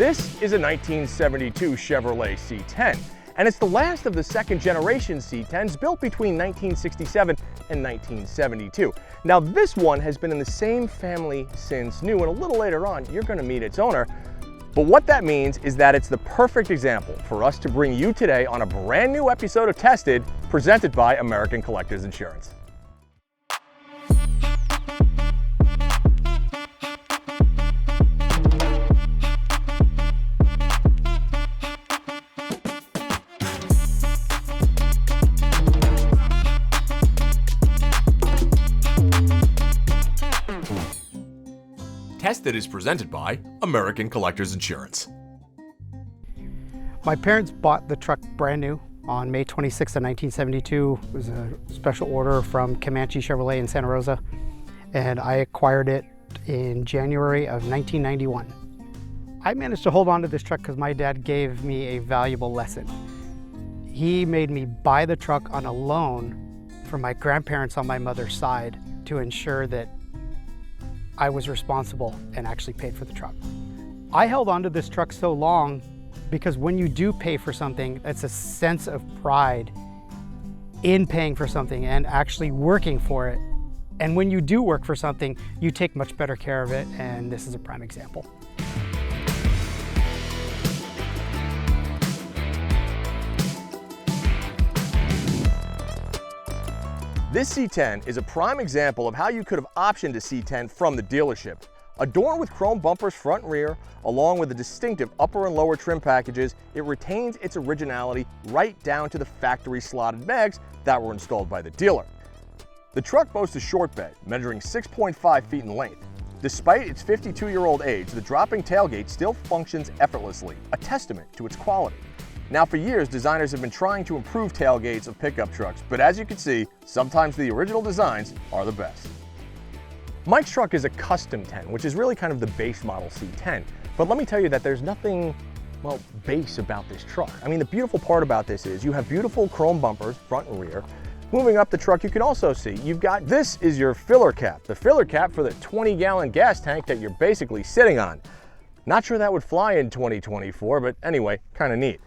This is a 1972 Chevrolet C10, and it's the last of the second generation C10s built between 1967 and 1972. Now this one has been in the same family since new, and a little later on you're going to meet its owner. But what that means is that it's the perfect example for us to bring you today on a brand new episode of Tested, presented by American Collectors Insurance. Tested is presented by American Collectors Insurance. My parents bought the truck brand new on May 26th of 1972. It was a special order from Comanche Chevrolet in Santa Rosa, and I acquired it in January of 1991. I managed to hold on to this truck because my dad gave me a valuable lesson. He made me buy the truck on a loan from my grandparents on my mother's side to ensure that I was responsible and actually paid for the truck. I held on to this truck so long because when you do pay for something, it's a sense of pride in paying for something and actually working for it. And when you do work for something, you take much better care of it, and this is a prime example. This C10 is a prime example of how you could have optioned a C10 from the dealership. Adorned with chrome bumpers front and rear, along with the distinctive upper and lower trim packages, it retains its originality right down to the factory slotted mags that were installed by the dealer. The truck boasts a short bed, measuring 6.5 feet in length. Despite its 52-year-old age, the dropping tailgate still functions effortlessly, a testament to its quality. Now, for years, designers have been trying to improve tailgates of pickup trucks, but as you can see, sometimes the original designs are the best. Mike's truck is a custom 10, which is really kind of the base model C10. But let me tell you that there's nothing, well, base about this truck. I mean, the beautiful part about this is you have beautiful chrome bumpers, front and rear. Moving up the truck, you can also see this is your filler cap, the filler cap for the 20-gallon gas tank that you're basically sitting on. Not sure that would fly in 2024, but anyway, kind of neat.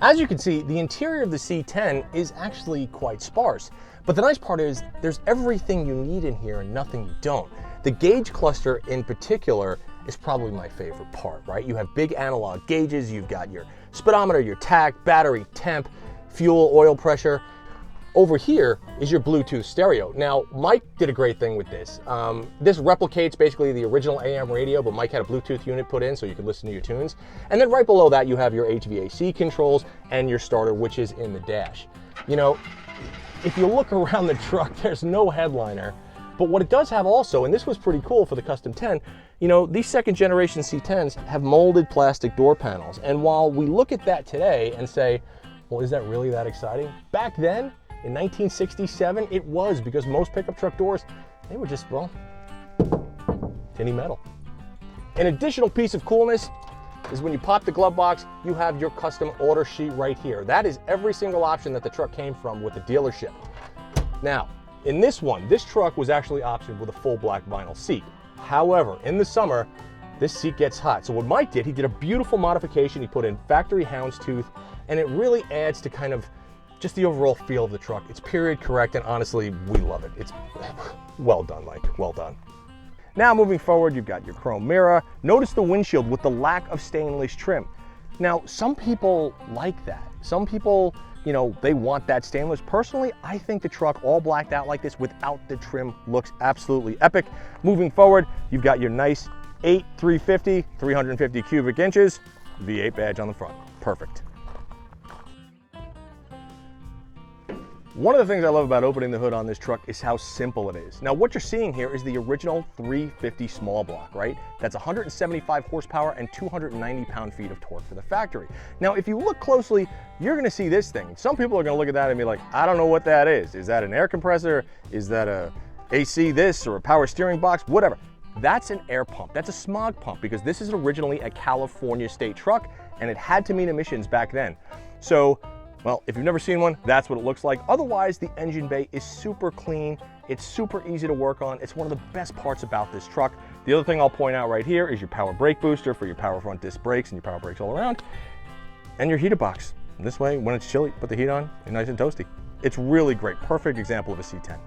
As you can see, the interior of the C10 is actually quite sparse. But the nice part is there's everything you need in here and nothing you don't. The gauge cluster in particular is probably my favorite part, right? You have big analog gauges, you've got your speedometer, your tach, battery, temp, fuel, oil pressure. Over here is your Bluetooth stereo. Now, Mike did a great thing with this. This replicates basically the original AM radio, but Mike had a Bluetooth unit put in so you can listen to your tunes. And then right below that, you have your HVAC controls and your starter, which is in the dash. You know, if you look around the truck, there's no headliner. But what it does have also, and this was pretty cool for the Custom 10, you know, these second generation C10s have molded plastic door panels. And while we look at that today and say, well, is that really that exciting? Back then, in 1967, it was, because most pickup truck doors, they were just, well, tinny metal. An additional piece of coolness is when you pop the glove box, you have your custom order sheet right here. That is every single option that the truck came from with the dealership. Now, in this one, this truck was actually optioned with a full black vinyl seat. However, in the summer, this seat gets hot. So what Mike did, he did a beautiful modification. He put in factory houndstooth, and it really adds to kind of just the overall feel of the truck. It's period correct, and honestly, we love it. It's well done, Mike, well done. Now moving forward, you've got your chrome mirror. Notice the windshield with the lack of stainless trim. Now, some people like that. Some people, you know, they want that stainless. Personally, I think the truck all blacked out like this without the trim looks absolutely epic. Moving forward, you've got your nice 350 cubic inches, V8 badge on the front. Perfect. One of the things I love about opening the hood on this truck is how simple it is. Now, what you're seeing here is the original 350 small block, right? That's 175 horsepower and 290 pound-feet of torque for the factory. Now, if you look closely, you're gonna see this thing. Some people are gonna look at that and be like, I don't know what that is. Is that an air compressor? Is that a AC this or a power steering box? Whatever. That's an air pump. That's a smog pump, because this is originally a California state truck and it had to meet emissions back then. So, well, if you've never seen one, that's what it looks like. Otherwise, the engine bay is super clean. It's super easy to work on. It's one of the best parts about this truck. The other thing I'll point out right here is your power brake booster for your power front disc brakes and your power brakes all around, and your heater box. This way, when it's chilly, put the heat on, you're nice and toasty. It's really great, perfect example of a C10.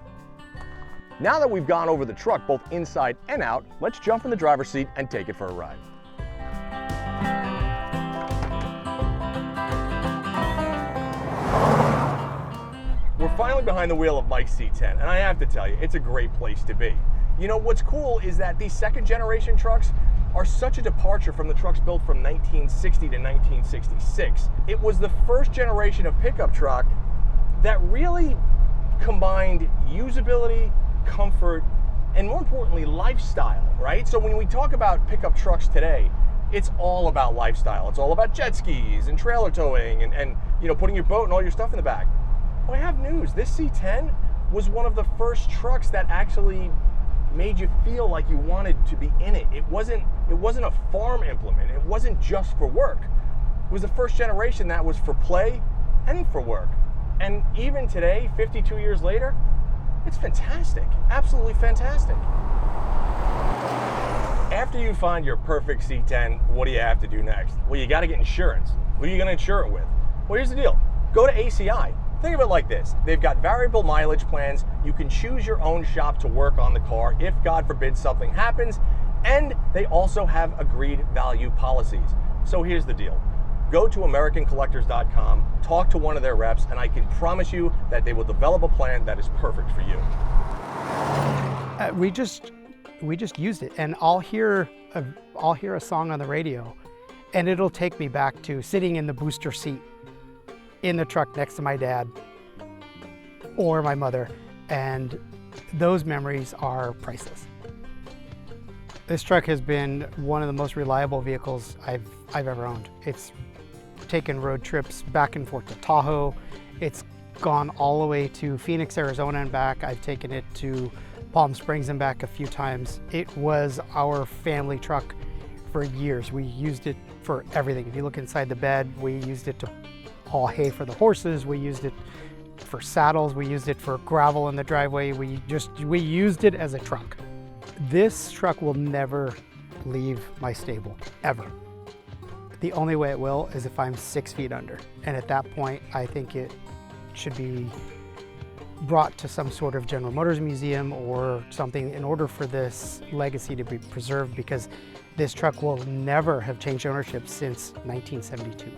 Now that we've gone over the truck, both inside and out, let's jump in the driver's seat and take it for a ride. We're finally behind the wheel of Mike's C10, and I have to tell you, it's a great place to be. You know, what's cool is that these second generation trucks are such a departure from the trucks built from 1960 to 1966. It was the first generation of pickup truck that really combined usability, comfort, and more importantly, lifestyle, right? So when we talk about pickup trucks today, it's all about lifestyle. It's all about jet skis and trailer towing and you know, putting your boat and all your stuff in the back. Well, I have news. This C10 was one of the first trucks that actually made you feel like you wanted to be in it. It wasn't a farm implement. It wasn't just for work. It was the first generation that was for play and for work. And even today, 52 years later, it's fantastic, absolutely fantastic. After you find your perfect C10, what do you have to do next? Well, you gotta get insurance. What are you gonna insure it with? Well, here's the deal. Go to ACI. Think of it like this. They've got variable mileage plans. You can choose your own shop to work on the car if, God forbid, something happens. And they also have agreed value policies. So here's the deal. Go to AmericanCollectors.com, talk to one of their reps, and I can promise you that they will develop a plan that is perfect for you. We just used it, and I'll hear a song on the radio, and it'll take me back to sitting in the booster seat in the truck next to my dad or my mother, and those memories are priceless. This truck has been one of the most reliable vehicles I've ever owned. It's taken road trips back and forth to Tahoe. It's gone all the way to Phoenix, Arizona and back. I've taken it to Palm Springs and back a few times. It was our family truck for years. We used it for everything. If you look inside the bed, we used it to haul hay for the horses. We used it for saddles. We used it for gravel in the driveway. We used it as a truck. This truck will never leave my stable, ever. The only way it will is if I'm 6 feet under. And at that point, I think it should be brought to some sort of General Motors museum or something in order for this legacy to be preserved, because this truck will never have changed ownership since 1972.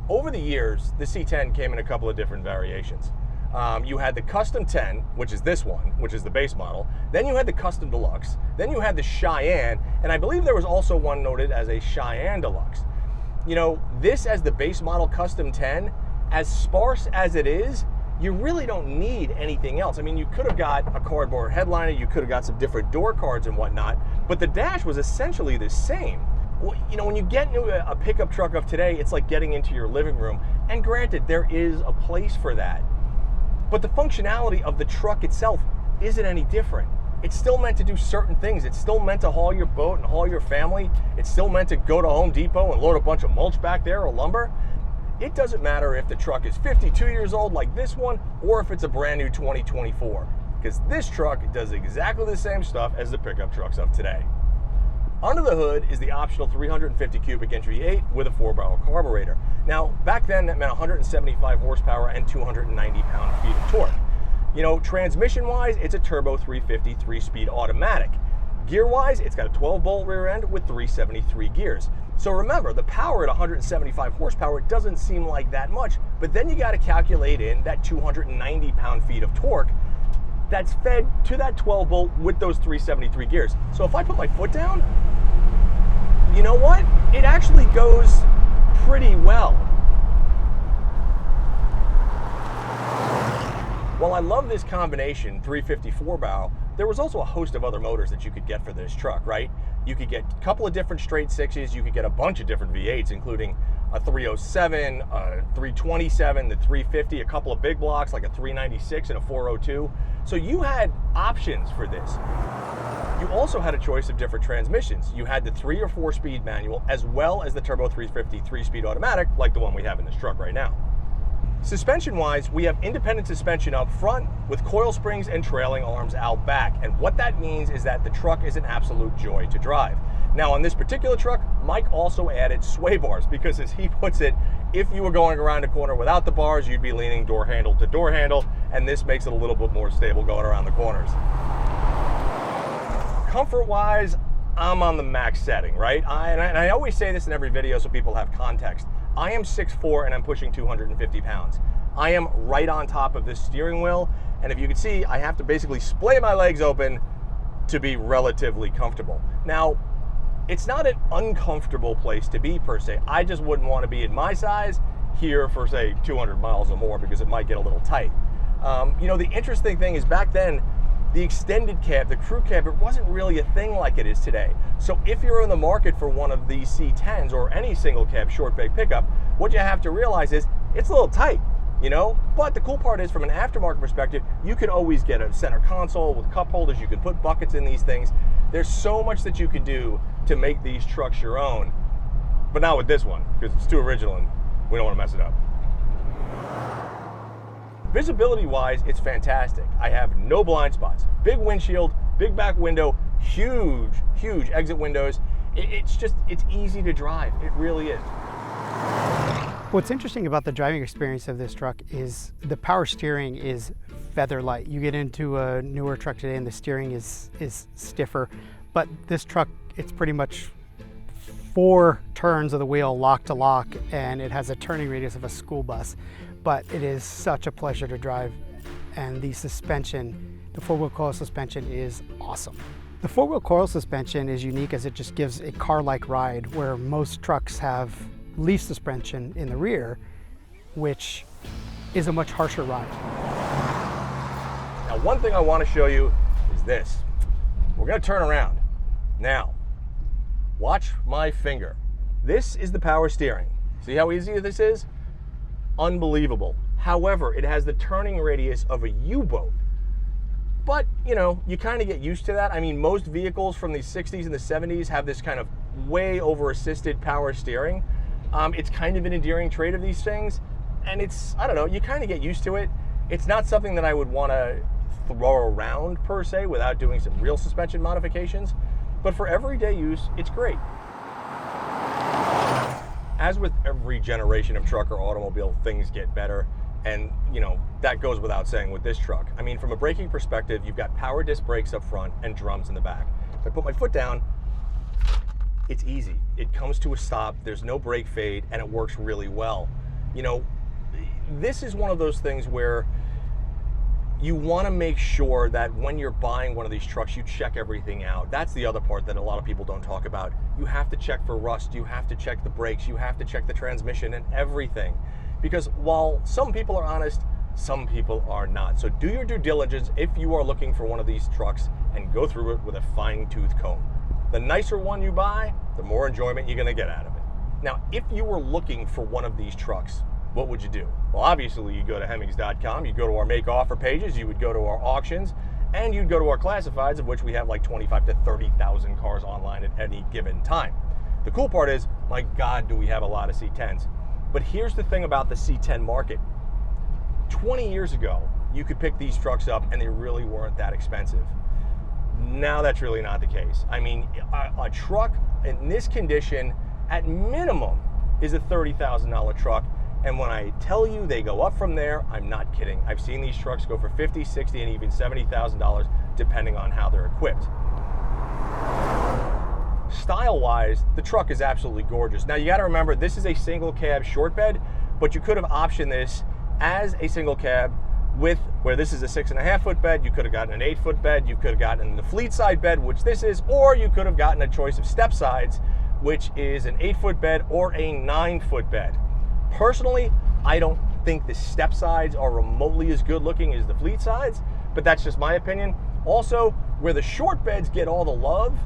Over the years, the C10 came in a couple of different variations. You had the Custom 10, which is this one, which is the base model. Then you had the Custom Deluxe. Then you had the Cheyenne, and I believe there was also one noted as a Cheyenne Deluxe. You know, this as the base model Custom 10, as sparse as it is, you really don't need anything else. I mean, you could have got a cardboard headliner, you could have got some different door cards and whatnot, but the dash was essentially the same. You know, when you get into a pickup truck of today, it's like getting into your living room. And granted, there is a place for that. But the functionality of the truck itself isn't any different. It's still meant to do certain things. It's still meant to haul your boat and haul your family. It's still meant to go to Home Depot and load a bunch of mulch back there or lumber. It doesn't matter if the truck is 52 years old like this one, or if it's a brand new 2024, because this truck does exactly the same stuff as the pickup trucks of today. Under the hood is the optional 350 cubic inch V8 with a 4-barrel carburetor. Now, back then that meant 175 horsepower and 290 pound-feet of torque. You know, transmission-wise, it's a turbo 350 3-speed automatic. Gear-wise, it's got a 12-bolt rear end with 373 gears. So remember, the power at 175 horsepower doesn't seem like that much, but then you got to calculate in that 290 pound-feet of torque that's fed to that 12-bolt with those 373 gears. So if I put my foot down, you know what? It actually goes pretty well. While I love this combination 350 4-barrel, there was also a host of other motors that you could get for this truck, right? You could get a couple of different straight 6s, you could get a bunch of different V8s, including a 307, a 327, the 350, a couple of big blocks like a 396 and a 402. So you had options for this. You also had a choice of different transmissions. You had the 3 or 4-speed manual as well as the turbo 350 3-speed automatic like the one we have in this truck right now. Suspension-wise, we have independent suspension up front with coil springs and trailing arms out back. And what that means is that the truck is an absolute joy to drive. Now on this particular truck, Mike also added sway bars because, as he puts it, if you were going around a corner without the bars, you'd be leaning door handle to door handle, and this makes it a little bit more stable going around the corners. Comfort-wise, I'm on the max setting, right? And I always say this in every video so people have context. I am 6'4" and I'm pushing 250 pounds. I am right on top of this steering wheel, and if you can see, I have to basically splay my legs open to be relatively comfortable. Now, it's not an uncomfortable place to be per se. I just wouldn't want to be in my size here for say 200 miles or more because it might get a little tight. You know, the interesting thing is back then, the extended cab, the crew cab, it wasn't really a thing like it is today. So if you're in the market for one of these C10s or any single cab short bay pickup, what you have to realize is it's a little tight, you know? But the cool part is, from an aftermarket perspective, you could always get a center console with cup holders. You can put buckets in these things. There's so much that you can do to make these trucks your own, but not with this one because it's too original and we don't want to mess it up. Visibility wise, it's fantastic. I have no blind spots, big windshield, big back window, huge exit windows. It's easy to drive. It really is. What's interesting about the driving experience of this truck is the power steering is feather light. You get into a newer truck today and the steering is stiffer, but this truck, it's pretty much 4 turns of the wheel lock to lock, and it has a turning radius of a school bus. But it is such a pleasure to drive, and the suspension, the 4-wheel coil suspension, is awesome. The 4-wheel coil suspension is unique as it just gives a car-like ride, where most trucks have leaf suspension in the rear, which is a much harsher ride. Now, one thing I want to show you is this. We're going to turn around. Now, watch my finger. This is the power steering. See how easy this is? Unbelievable. However, it has the turning radius of a U-boat. But, you know, you kind of get used to that. I mean, most vehicles from the 60s and the 70s have this kind of way over-assisted power steering. It's kind of an endearing trait of these things, and it's, I don't know, you kind of get used to it. It's not something that I would want to throw around per se without doing some real suspension modifications, but for everyday use, it's great. As with every generation of truck or automobile, things get better, and you know, that goes without saying with this truck. I mean, from a braking perspective, you've got power disc brakes up front and drums in the back. If I put my foot down, it's easy. It comes to a stop, there's no brake fade, and it works really well. You know, this is one of those things where you want to make sure that when you're buying one of these trucks, you check everything out. That's the other part that a lot of people don't talk about. You have to check for rust, you have to check the brakes, you have to check the transmission and everything. Because while some people are honest, some people are not. So do your due diligence if you are looking for one of these trucks, and go through it with a fine-tooth comb. The nicer one you buy, the more enjoyment you're gonna get out of it. Now, if you were looking for one of these trucks, what would you do? Well, obviously you go to Hemmings.com, you go to our make offer pages, you would go to our auctions, and you'd go to our classifieds, of which we have like 25 to 30,000 cars online at any given time. The cool part is, my God, do we have a lot of C10s. But here's the thing about the C10 market. 20 years ago, you could pick these trucks up and they really weren't that expensive. Now that's really not the case. I mean, a truck in this condition, at minimum, is a $30,000 truck. And when I tell you they go up from there, I'm not kidding. I've seen these trucks go for $50,000, $60,000, and even $70,000, depending on how they're equipped. Style-wise, the truck is absolutely gorgeous. Now, you gotta remember, this is a single cab short bed, but you could have optioned this as a single cab with, where this is a 6.5 foot bed, you could have gotten an 8 foot bed, you could have gotten the fleet side bed, which this is, or you could have gotten a choice of step sides, which is an 8 foot bed or a 9 foot bed. Personally, I don't think the step sides are remotely as good looking as the fleet sides, but that's just my opinion. Also, where the short beds get all the love,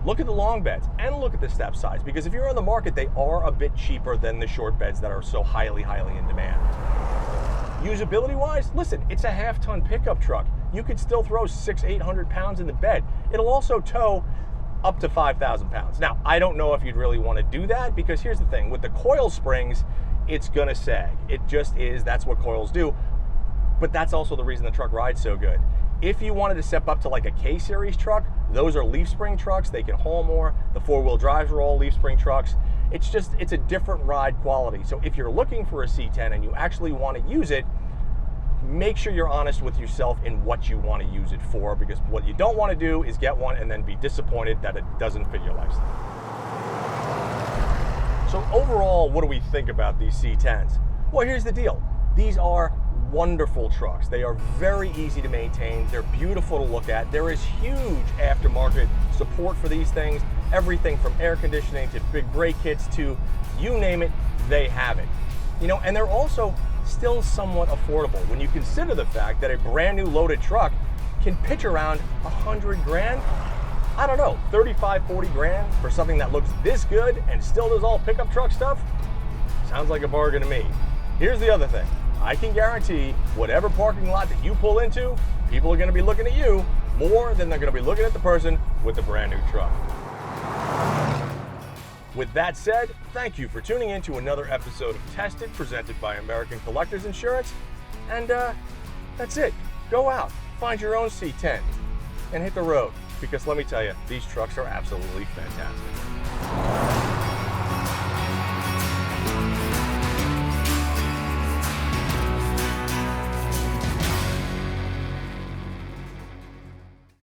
look at the long beds and look at the step sides, because if you're on the market, they are a bit cheaper than the short beds that are so highly in demand. Usability wise, listen, it's a half-ton pickup truck. You could still throw 600-800 pounds in the bed. It'll also tow up to 5,000 pounds. Now, I don't know if you'd really want to do that, because here's the thing, with the coil springs, it's gonna sag. It just is, that's what coils do. But that's also the reason the truck rides so good. If you wanted to step up to like a K-Series truck, those are leaf spring trucks, they can haul more. The 4-wheel drives are all leaf spring trucks. It's a different ride quality. So if you're looking for a C10 and you actually want to use it, make sure you're honest with yourself in what you want to use it for, because what you don't want to do is get one and then be disappointed that it doesn't fit your lifestyle. So overall, what do we think about these C10s? Well, here's the deal. These are wonderful trucks. They are very easy to maintain. They're beautiful to look at. There is huge aftermarket support for these things. Everything from air conditioning to big brake kits to you name it, they have it. You know, and they're also still somewhat affordable when you consider the fact that a brand new loaded truck can pitch around 100 grand. I don't know, 35, 40 grand for something that looks this good and still does all pickup truck stuff? Sounds like a bargain to me. Here's the other thing. I can guarantee whatever parking lot that you pull into, people are going to be looking at you more than they're going to be looking at the person with the brand new truck. With that said, thank you for tuning in to another episode of Tested, presented by American Collectors Insurance. And that's it. Go out, find your own C10, and hit the road. Because let me tell you, these trucks are absolutely fantastic.